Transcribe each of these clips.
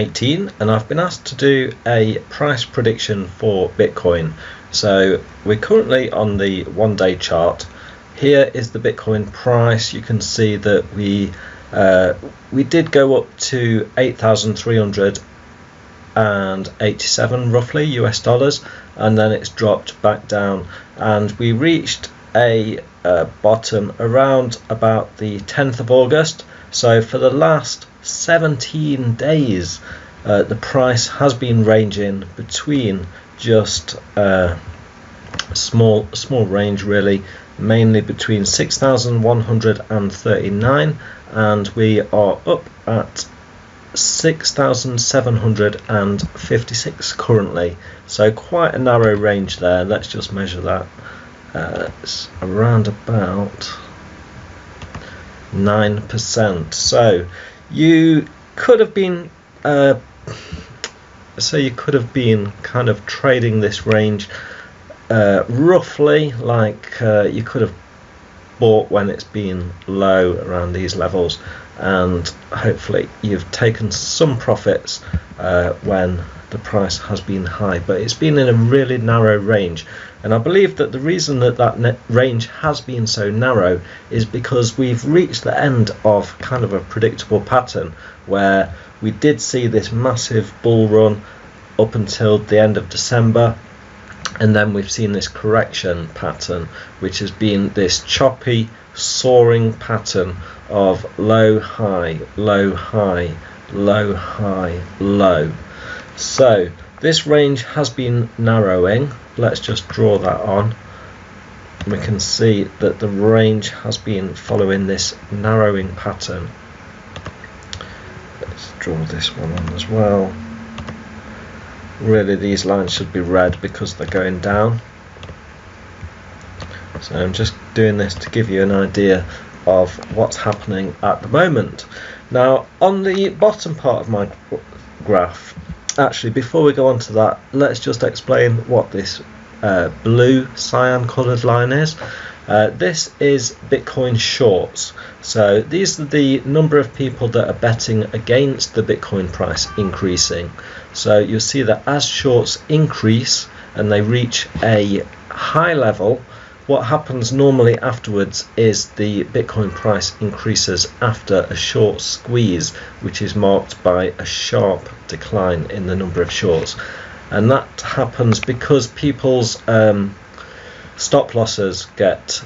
18, and I've been asked to do a price prediction for Bitcoin. So we're currently on the 1-day chart. Here is the Bitcoin price. You can see that we did go up to 8,387 roughly US dollars, and then it's dropped back down, and we reached a bottom around about the 10th of August. So for the last 17 days the price has been ranging between just small range, really, mainly between 6,139 and we are up at 6,756 currently, so quite a narrow range there. Let's just measure that. It's around about 9%. So you could have been kind of trading this range roughly like you could have bought when it's been low around these levels, and hopefully you've taken some profits when the price has been high, but it's been in a really narrow range. And I believe that the reason that range has been so narrow is because we've reached the end of kind of a predictable pattern where we did see this massive bull run up until the end of December, and then we've seen this correction pattern, which has been this choppy soaring pattern of low high, low high, low high, low. So this range has been narrowing. Let's just draw that on. We can see that the range has been following this narrowing pattern. Let's draw this one on as well. Really, these lines should be red because they're going down. So I'm just doing this to give you an idea of what's happening at the moment. Now, on the bottom part of my graph, actually, before we go on to that, let's just explain what this blue cyan coloured line is. This is Bitcoin shorts. So these are the number of people that are betting against the Bitcoin price increasing. So you'll see that as shorts increase and they reach a high level, what happens normally afterwards is the Bitcoin price increases after a short squeeze, which is marked by a sharp decline in the number of shorts. And that happens because people's stop losses get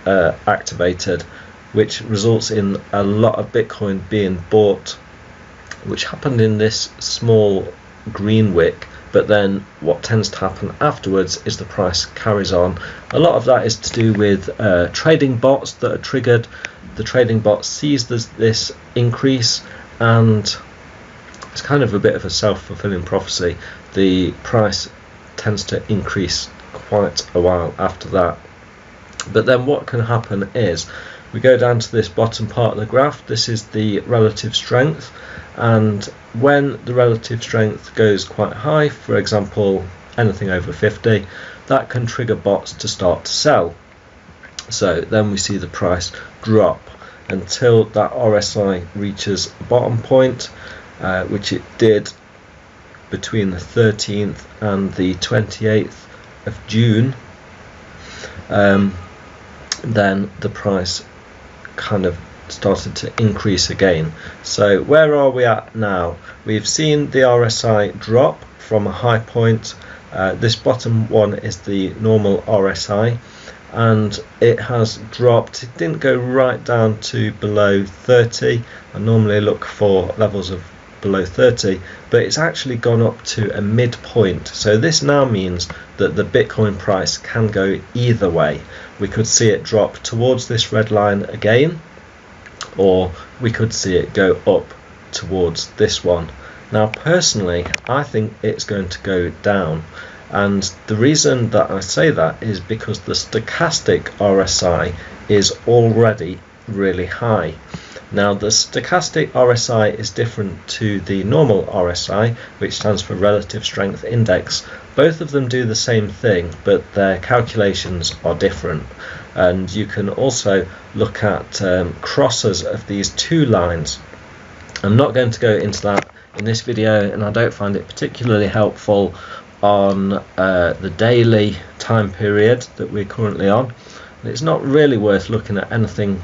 activated, which results in a lot of Bitcoin being bought, which happened in this small green wick. But then what tends to happen afterwards is the price carries on. A lot of that is to do with trading bots that are triggered. The trading bot sees this increase, and it's kind of a bit of a self-fulfilling prophecy. The price tends to increase quite a while after that. But then what can happen is we go down to this bottom part of the graph. This is the relative strength, and when the relative strength goes quite high, for example anything over 50, that can trigger bots to start to sell. So then we see the price drop until that RSI reaches a bottom point, which it did between the 13th and the 28th of June. Then the price kind of started to increase again. So where are we at now? We've seen the RSI drop from a high point. This bottom one is the normal RSI, and it has dropped. It didn't go right down to below 30. I normally look for levels of below 30, but it's actually gone up to a midpoint. So this now means that the Bitcoin price can go either way. We could see it drop towards this red line again, or we could see it go up towards this one. Now personally, I think it's going to go down, and the reason that I say that is because the stochastic RSI is already really high. Now the stochastic RSI is different to the normal RSI, which stands for relative strength index. Both of them do the same thing, but their calculations are different. And you can also look at crosses of these two lines. I'm not going to go into that in this video, and I don't find it particularly helpful on the daily time period that we're currently on. It's not really worth looking at anything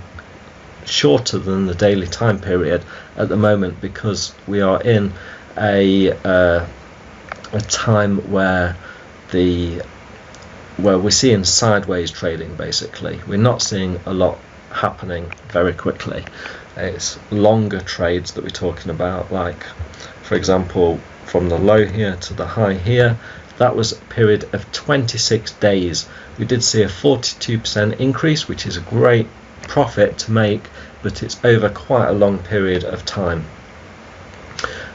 shorter than the daily time period at the moment, because we are in a time where we're seeing sideways trading. Basically, we're not seeing a lot happening very quickly. It's longer trades that we're talking about, like for example from the low here to the high here, that was a period of 26 days. We did see a 42% increase, which is a great profit to make, but it's over quite a long period of time.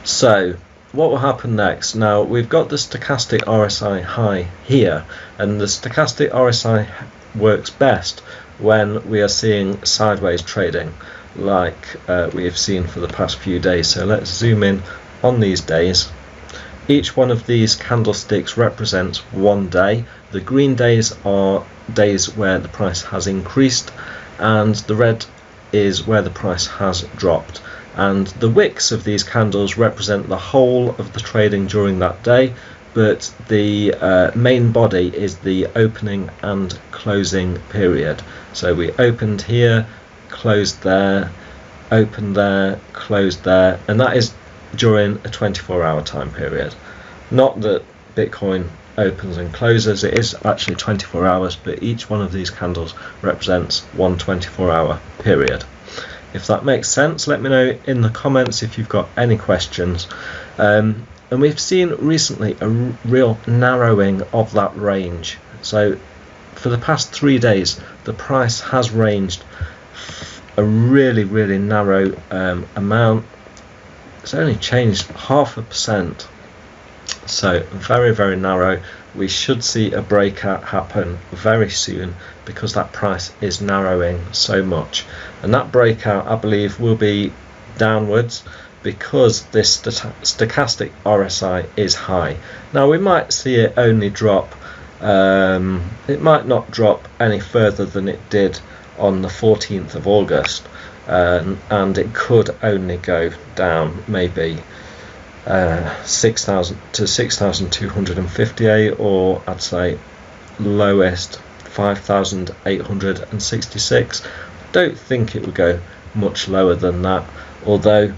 So what will happen next? Now we've got the stochastic RSI high here, and the stochastic RSI works best when we are seeing sideways trading like we have seen for the past few days. So let's zoom in on these days. Each one of these candlesticks represents one day. The green days are days where the price has increased, and the red is where the price has dropped. And the wicks of these candles represent the whole of the trading during that day, but the main body is the opening and closing period. So we opened here, closed there, opened there, closed there, and that is during a 24-hour time period. Not that Bitcoin opens and closes, it is actually 24 hours, but each one of these candles represents one 24-hour period. If that makes sense, let me know in the comments if you've got any questions. And we've seen recently a real narrowing of that range. So for the past 3 days, the price has ranged a really narrow amount. It's only changed 0.5%, so very narrow. We should see a breakout happen very soon, because that price is narrowing so much, and that breakout I believe will be downwards, because this stochastic RSI is high. Now we might see it only drop, it might not drop any further than it did on the 14th of August, and it could only go down maybe 6,000 to 6,258, or I'd say lowest 5,866. Don't think it would go much lower than that, although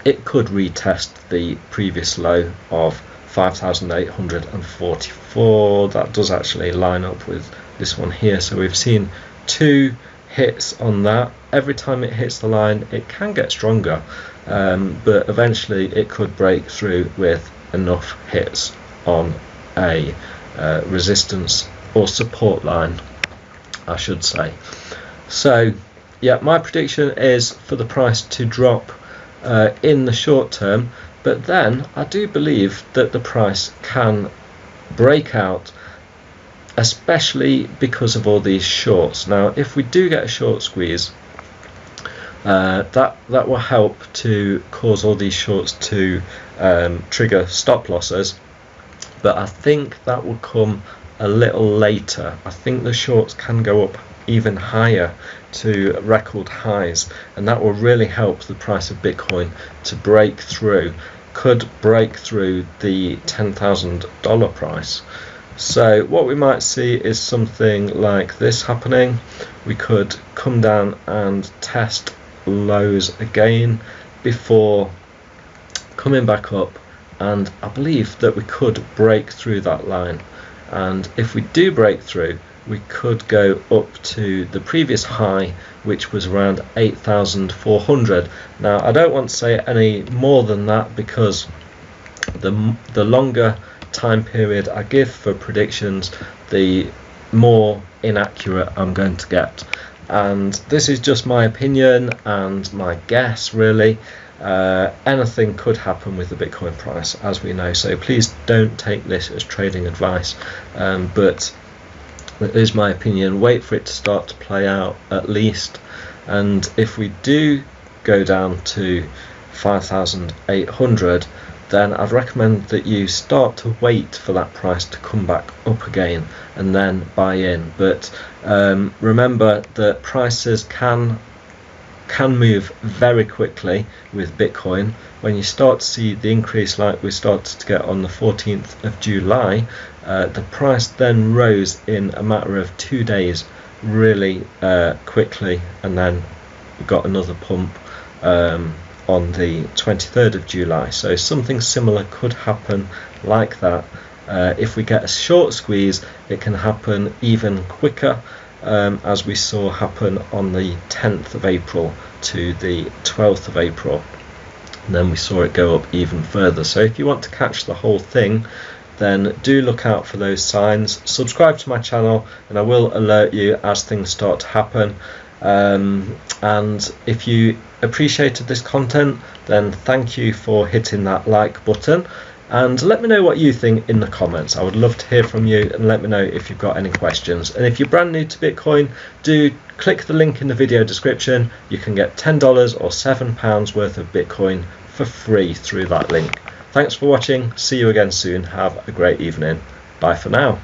it could retest the previous low of 5,844. That does actually line up with this one here. So we've seen 2 hits on that. Every time it hits the line, it can get stronger, but eventually it could break through with enough hits on a resistance or support line, I should say. So yeah, my prediction is for the price to drop in the short term, but then I do believe that the price can break out, especially because of all these shorts. Now if we do get a short squeeze, that will help to cause all these shorts to trigger stop losses, but I think that will come a little later. I think the shorts can go up even higher to record highs, and that will really help the price of Bitcoin to break through, could break through the $10,000 price. So what we might see is something like this happening. We could come down and test lows again before coming back up, and I believe that we could break through that line, and if we do break through, we could go up to the previous high, which was around 8,400. Now I don't want to say any more than that, because the longer time period I give for predictions, the more inaccurate I'm going to get, and this is just my opinion and my guess really. Anything could happen with the Bitcoin price, as we know, so please don't take this as trading advice, but it is my opinion. Wait for it to start to play out at least, and if we do go down to 5,800, then I'd recommend that you start to wait for that price to come back up again and then buy in. But remember that prices can can move very quickly with Bitcoin. When you start to see the increase like we started to get on the 14th of July, the price then rose in a matter of 2 days really quickly, and then we got another pump on the 23rd of July. So something similar could happen like that. If we get a short squeeze, it can happen even quicker, as we saw happen on the 10th of April to the 12th of April. And then we saw it go up even further. So if you want to catch the whole thing, then do look out for those signs. Subscribe to my channel and I will alert you as things start to happen. And if you appreciated this content, then thank you for hitting that like button, and let me know what you think in the comments. I would love to hear from you, and let me know if you've got any questions. And if you're brand new to Bitcoin, do click the link in the video description. You can get $10 or £7 worth of Bitcoin for free through that link. Thanks for watching. See you again soon. Have a great evening. Bye for now.